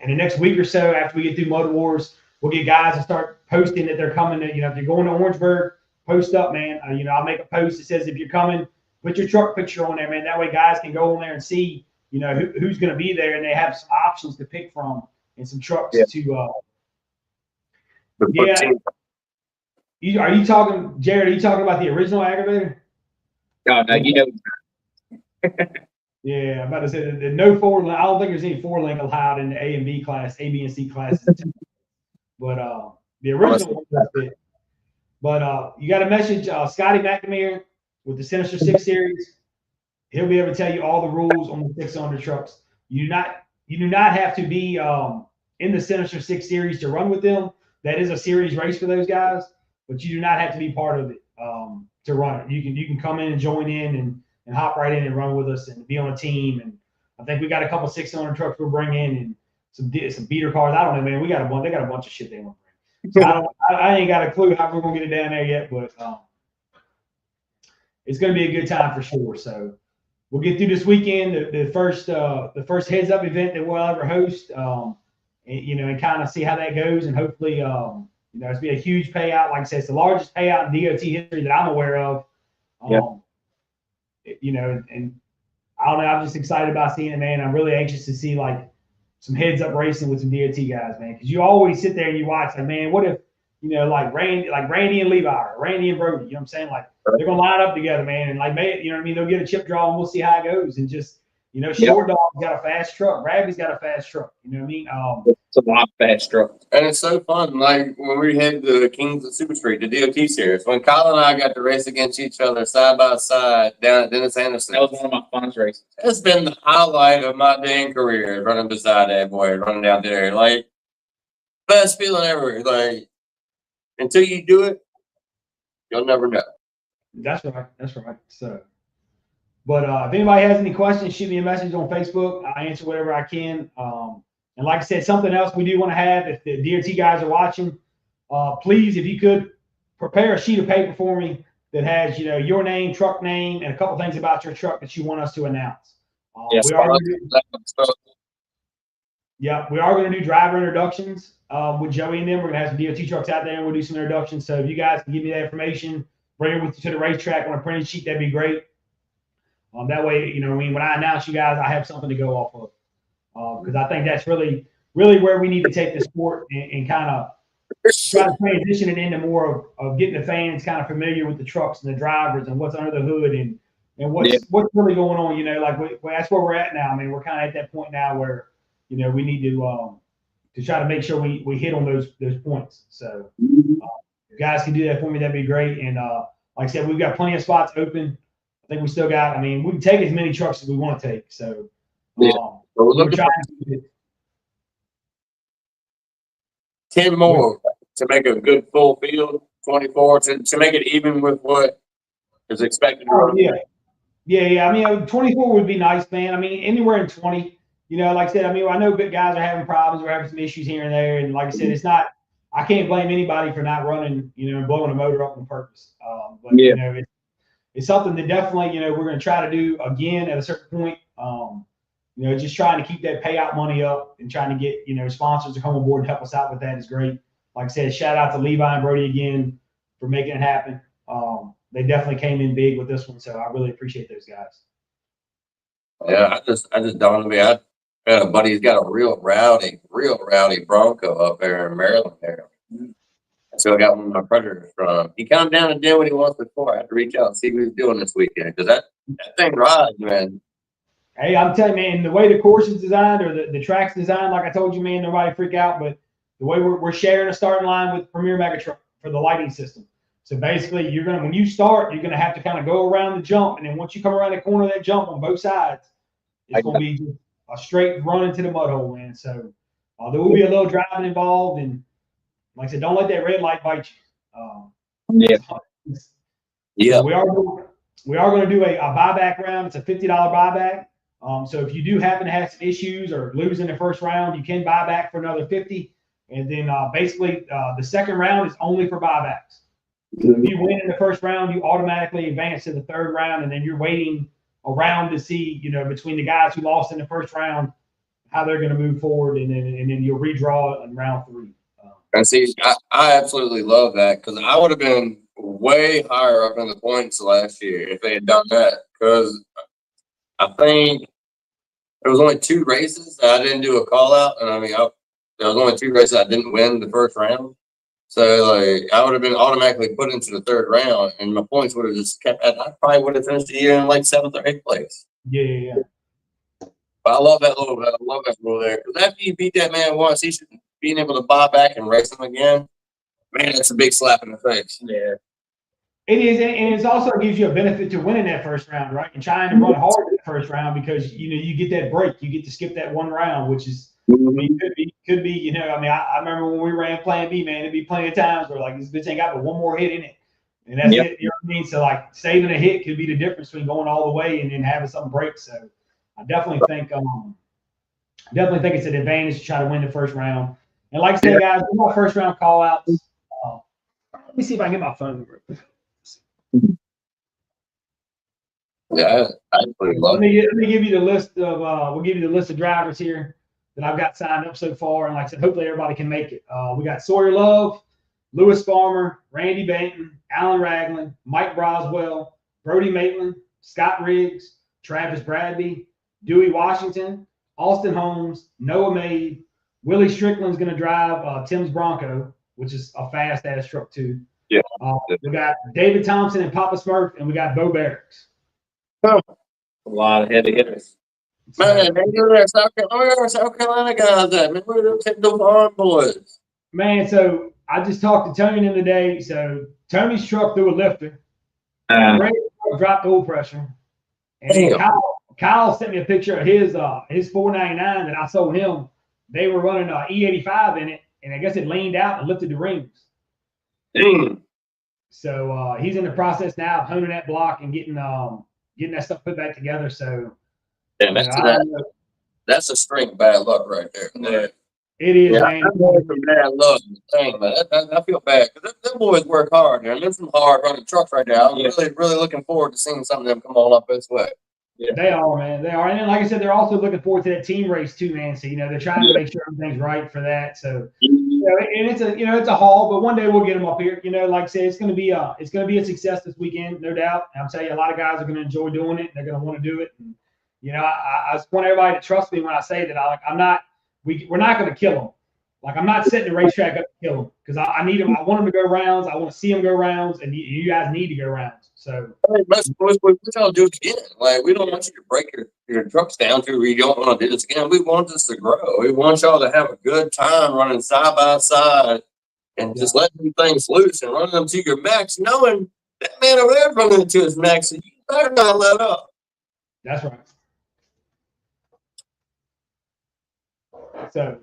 in the next week or so after we get through Motor Wars, we'll get guys to start posting that they're coming to, if you're going to Orangeburg, post up, man. I'll make a post that says if you're coming, put your truck picture on there, man. That way guys can go on there and see, who's going to be there, and they have some options to pick from and some trucks to. Are you talking, Jared? Are you talking about the original aggravator? No, Yeah, I'm about to say the no 4-link. I don't think there's any 4-link allowed in the A and B class, A, B, and C classes. But the original one does fit. But you got to message Scotty McNamara with the Sinister 6 series. He'll be able to tell you all the rules on the 6-cylinder trucks. You do not have to be in the Sinister 6 series to run with them. That is a series race for those guys, but you do not have to be part of it to run it. You can come in and join in and hop right in and run with us and be on a team. And I think we got a couple 6-cylinder trucks we'll bring in and some beater cars. I don't know, man. They got a bunch of shit they want to bring. So I ain't got a clue how we're gonna get it down there yet, but it's gonna be a good time for sure. So we'll get through this weekend, the first heads up event that we'll ever host, and kind of see how that goes, and hopefully it's be a huge payout. Like I said, it's the largest payout in DOT history that I'm aware of. And I don't know, I'm just excited about seeing it, man. I'm really anxious to see like some heads up racing with some DOT guys, man. Because you always sit there and you watch, like, man, what if like Randy and Levi, or Randy and Brody, you know what I'm saying? Like they're gonna line up together, man, and like they'll get a chip draw and we'll see how it goes. And just Short Dog's got a fast truck, Bradley's got a fast truck. You know what I mean? It's a lot fast truck. And it's so fun. Like when we had the Kings of Super Street, the DOT series, when Kyle and I got to race against each other side by side down at Dennis Anderson. That was one of my funnest races. It's been the highlight of my dang career, running beside that boy, running down there. Like, best feeling ever. Like, until you do it, you'll never know. That's right. So, but if anybody has any questions, shoot me a message on Facebook. I answer whatever I can. And like I said, something else we do want to have, if the DOT guys are watching, please, if you could, prepare a sheet of paper for me that has, your name, truck name, and a couple things about your truck that you want us to announce. Yes, we are going to do driver introductions with Joey and them. We're going to have some DOT trucks out there, and we'll do some introductions. So if you guys can give me that information, bring it with you to the racetrack on a printed sheet, that'd be great. That way, when I announce you guys, I have something to go off of. Because I think that's really, really where we need to take the sport and kind of try to transition it into more of getting the fans kind of familiar with the trucks and the drivers and what's under the hood and what's really going on. That's where we're at now. I mean, we're kind of at that point now where we need to try to make sure we hit on those points. So if you guys can do that for me, that'd be great. And like I said, we've got plenty of spots open. I think we still got. I mean, we can take as many trucks as we want to take. So, Yeah. We're we're looking trying for to. 10 more to make a good full field, 24 to make it even with what is expected to Oh, run. yeah. I mean, 24 would be nice, man. I mean, anywhere in 20. Like I said, I mean, I know big guys are having problems. We're having some issues here and there, and like I said, it's not. I can't blame anybody for not running, and blowing a motor up on purpose. But it's something that definitely, we're going to try to do again at a certain point. Just trying to keep that payout money up and trying to get, sponsors to come on board and help us out with that is great. Like I said, shout out to Levi and Brody again for making it happen. They definitely came in big with this one, so I really appreciate those guys. Yeah, I just dawned on me. I had a buddy who's got a real rowdy Bronco up there in Maryland there. So I got one of my predators from. He come down and did what he wants before. I had to reach out and see what he's doing this weekend because that thing rides, man. Hey, I'm telling you, man, the way the course is designed or the track's designed, like I told you, man, nobody freak out. But the way we're sharing a starting line with Premier Mega Truck for the lighting system. So basically, when you start, you're gonna have to kind of go around the jump, and then once you come around the corner of that jump on both sides, it's gonna be just a straight run into the mud hole, man. So there will be a little driving involved, and like I said, don't let that red light bite you. Yeah. So we are going to do a buyback round. It's a $50 buyback. So if you do happen to have some issues or lose in the first round, you can buy back for another 50. And then basically the second round is only for buybacks. So if you win in the first round, you automatically advance to the third round, and then you're waiting a round to see, between the guys who lost in the first round, how they're going to move forward, and then you'll redraw in round 3. And see, I absolutely love that because I would have been way higher up in the points last year if they had done that. Because I think there was only 2 races that I didn't do a call out, and I mean, there was only 2 races I didn't win the first round. So like, I would have been automatically put into the third round, and my points would have just kept. I probably would have finished the year in like 7th or 8th place. Yeah. But I love that little. I love that rule there because after you beat that man once, he should being able to buy back and race him again. Man, that's a big slap in the face. Yeah. It is, and it also gives you a benefit to winning that first round, right? And trying to run hard in the first round because you get that break, you get to skip that one round, which is could be. I remember when we ran Plan B, man, it'd be plenty of times where like this bitch ain't got but one more hit in it, and that's it. You know what I mean? So like saving a hit could be the difference between going all the way and then having something break. So I definitely think it's an advantage to try to win the first round. And like I said, guys, my first round call outs. Let me see if I can get my phone. Yeah, I pretty love Let me give you the list of we'll give you the list of drivers here that I've got signed up so far, and like I said, hopefully everybody can make it. We got Sawyer Love, Lewis Farmer, Randy Benton, Alan Ragland, Mike Broswell, Brody Maitland, Scott Riggs, Travis Bradby, Dewey Washington, Austin Holmes, Noah Maid, Willie Strickland's going to drive Tim's Bronco, which is a fast ass truck too. Yeah. We got David Thompson and Papa Smurf, and we got Bo Barracks. A lot of heavy hitters. Man, where are South Carolina guys at? Man, where are those arm boys? Man, so I just talked to Tony the other day. So Tony's truck threw a lifter. Randy's truck dropped oil pressure. And then Kyle sent me a picture of his 499 that I sold him. They were running E85 in it, and I guess it leaned out and lifted the rings. Damn. So he's in the process now of honing that block and getting that stuff put back together. So that's a string of bad luck right there. Yeah. It is, man. I'm going from bad luck. Dang, man, I feel bad because them boys work hard, man. There's some hard running trucks right now. I'm really looking forward to seeing some of them come on up this way. Yeah. They are, man. They are. And then, like I said, they're also looking forward to that team race too, man. So, they're trying to make sure everything's right for that. So, and it's a haul, but one day we'll get them up here. Like I said, it's going to be a success this weekend, no doubt. And I'm telling you, a lot of guys are going to enjoy doing it. They're going to want to do it. And, I just want everybody to trust me when I say that we're not going to kill them. Like, I'm not setting the racetrack up to kill them because I need them. I want them to go rounds. I want to see them go rounds, and you guys need to go rounds. So we're trying to do it again. Like, we don't want you to break your trucks down to where you don't want to do this again. We want this to grow. We want y'all to have a good time running side by side and just letting things loose and running them to your max, knowing that man over there running to his max. So you Better not let up. That's right. So,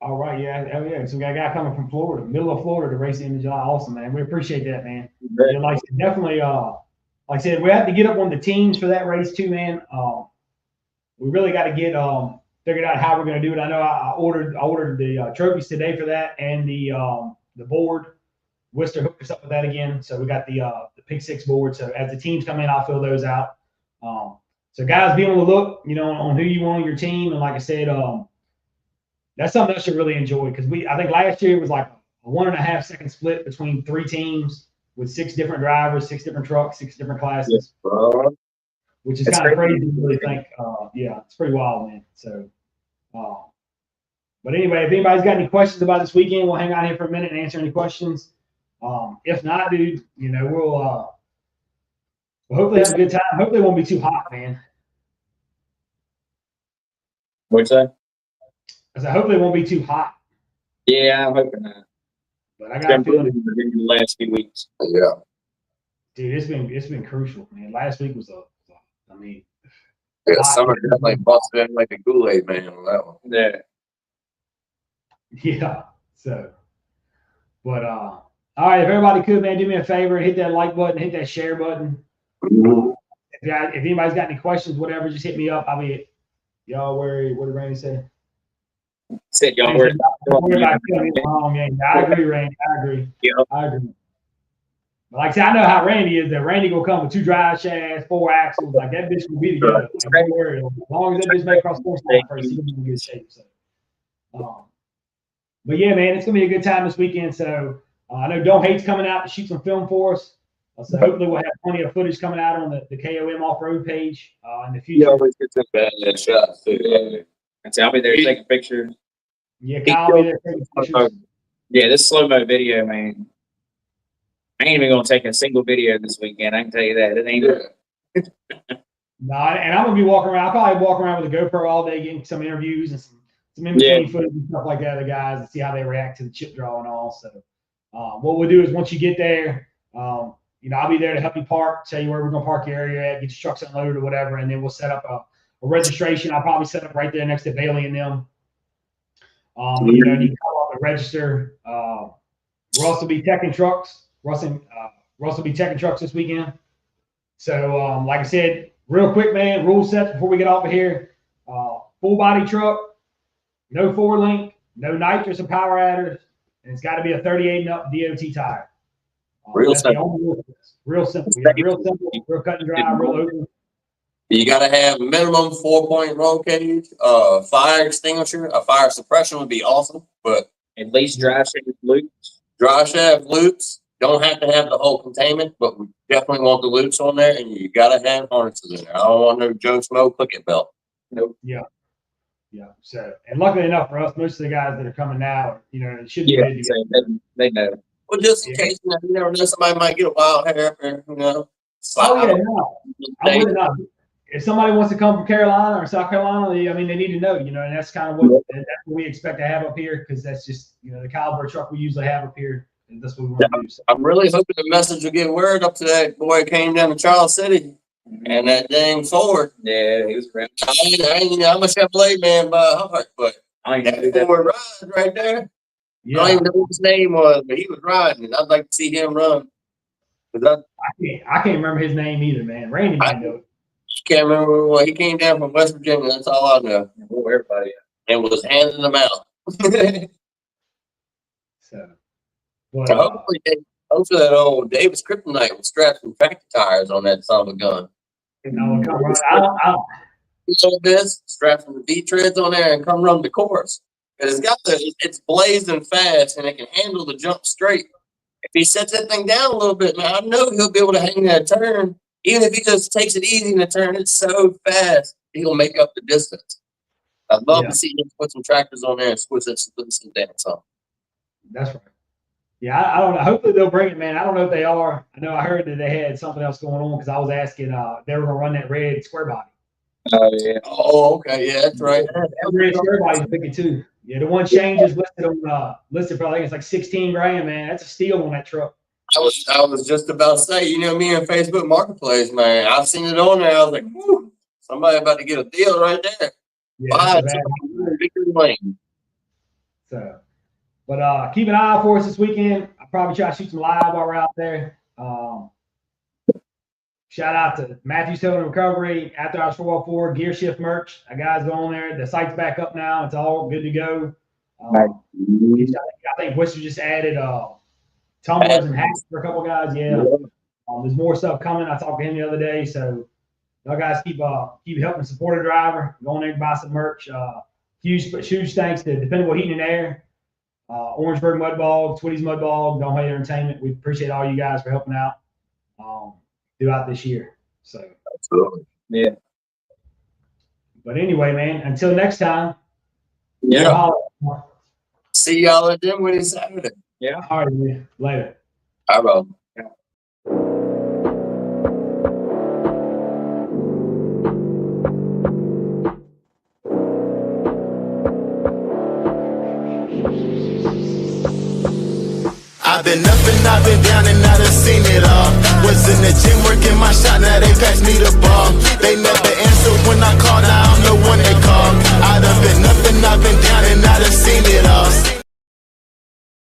all right, yeah, oh yeah. So we got a guy coming from Florida, middle of Florida, to race in July. Awesome, man. We appreciate that, man. Yeah, like I said, definitely. Like I said, we have to get up on the teams for that race too, man. We really got to get figured out how we're going to do it. I know I ordered the trophies today for that, and the board. Worcester hooked us up with that again, so we got the Pick Six board. So as the teams come in, I'll fill those out. So guys, be on the look, on who you want on your team, and like I said, that's something I should really enjoy because I think last year it was like a 1.5 second split between 3 teams with 6 different drivers, 6 different trucks, 6 different classes, which is kind of crazy to really think. Yeah, it's pretty wild, man. So, but anyway, if anybody's got any questions about this weekend, we'll hang out here for a minute and answer any questions. If not, dude, we'll hopefully have a good time. Hopefully it won't be too hot, man. What'd you say? I said, hopefully it won't be too hot. Yeah, I'm hoping not. But I got a feeling, the last few weeks. Yeah. Dude, it's been crucial, man. Last week was Yeah, summer definitely busted in like a Kool-Aid man on that one. Yeah. Yeah. So, but all right, if everybody could, man, do me a favor, hit that like button, hit that share button. If anybody's got any questions, whatever, just hit me up. I'll be y'all. What did Randy say? Said y'all were. Yeah. I agree, Randy. I agree. Yeah. I agree. But like I said, I know how Randy is. That Randy gonna come with 2 drive shafts, 4 axles. Like that bitch will be together. Like, don't worry. As long as that bitch make across the line first, he's gonna be in good shape. So, but yeah, man, it's gonna be a good time this weekend. So I know Don't Hate's coming out to shoot some film for us. So hopefully we'll have plenty of footage coming out on the KOM off-road page in the future. He always gets some bad shots too. And so I'll be there taking pictures. Yeah, Kyle will be there taking pictures. Yeah, this slow-mo video, man. I ain't even gonna take a single video this weekend. I can tell you that. It ain't. No, and I'm gonna be walking around. I'll probably walk around with a GoPro all day, getting some interviews and some in-between footage and stuff like that of the guys and see how they react to the chip draw and all. So what we'll do is once you get there, I'll be there to help you park, tell you where we're gonna park your area at, get your trucks unloaded or whatever, and then we'll set up a registration. I'll probably set up right there next to Bailey and them. You can call up and register. Russ will be teching trucks. Russ will be teching trucks this weekend. So, like I said, real quick, man, rule sets before we get off of here. Full body truck, no 4-link, no nitrous or power adders, and it's got to be a 38 and up DOT tire. Real simple. Real simple. Yeah, real simple. Real cut and dry. Real open. You got to have minimum 4-point roll cage, fire extinguisher, a fire suppression would be awesome, but at least drive shaft loops. Drive shaft loops. Don't have to have the whole containment, but we definitely want the loops on there, and you got to have harnesses in there. I don't want no Joe Schmo click belt. Nope. Yeah. So, and luckily enough for us, most of the guys that are coming now, it should be ready to go. They know. Well, just in case, you never know, somebody might get a wild hair, Oh yeah, no, I wouldn't know. If somebody wants to come from Carolina or South Carolina, they need to know, and that's kind of what we expect to have up here because that's just, the caliber truck we usually have up here. And that's what we want to do. So. I'm really hoping the message will get word up to that boy who came down to Charles City and that dang Ford. Yeah, he was great. I ain't how much that blade man by heart, but that Ford ride right there. Yeah. I don't even know what his name was, but he was riding, and I'd like to see him run. I can't remember his name either, man. Randy might know it. Can't remember what he came down from West Virginia. That's all I know. Everybody and was handing them out. So hopefully that old Davis Kryptonite will strap some tractor tires on that son of a gun. This strap some V treads on there and come run the course. Because it's blazing fast and it can handle the jump straight. If he sets that thing down a little bit, man, I know he'll be able to hang that turn. Even if he just takes it easy in the turn, it's so fast, he'll make up the distance. I'd love to see him put some tractors on there and switch some dance on. That's right. Yeah, I don't know. Hopefully they'll bring it, man. I don't know if they are. I know I heard that they had something else going on because I was asking. They were going to run that red square body. Oh, yeah. Oh, okay. Yeah, that's right. That red square body's big too. Yeah, the one change is listed for I think it's like $16,000, man. That's a steal on that truck. I was just about to say, you know, me and Facebook Marketplace, man. I've seen it on there. I was like, whew, somebody about to get a deal right there. Yeah, Buy that's it. bad. Victory Lane. So, but keep an eye out for us this weekend. I'll probably try to shoot some live while we're out there. Shout out to Matthews Towing and Recovery, After Hours 404, Gear Shift merch. That guy's going there. The site's back up now. It's all good to go. Nice. I think Worcester just added tumblers and hats for a couple guys. Yeah. There's more stuff coming. I talked to him the other day. So y'all guys keep helping support a driver. Go on there and buy some merch. Huge thanks to Dependable Heating and Air, Orangeburg Mud Bog, Twitty's Mud Bog, Don't Hate Entertainment. We appreciate all you guys for helping out throughout this year. So Absolutely. Yeah. But anyway, man, until next time. Yeah. See y'all at Dinwiddie Saturday. Yeah. All right, man. Later. All right. I've been up and I've been down and I done seen it all. Was in the gym working my shot, now they pass me the ball. They never answer when I call.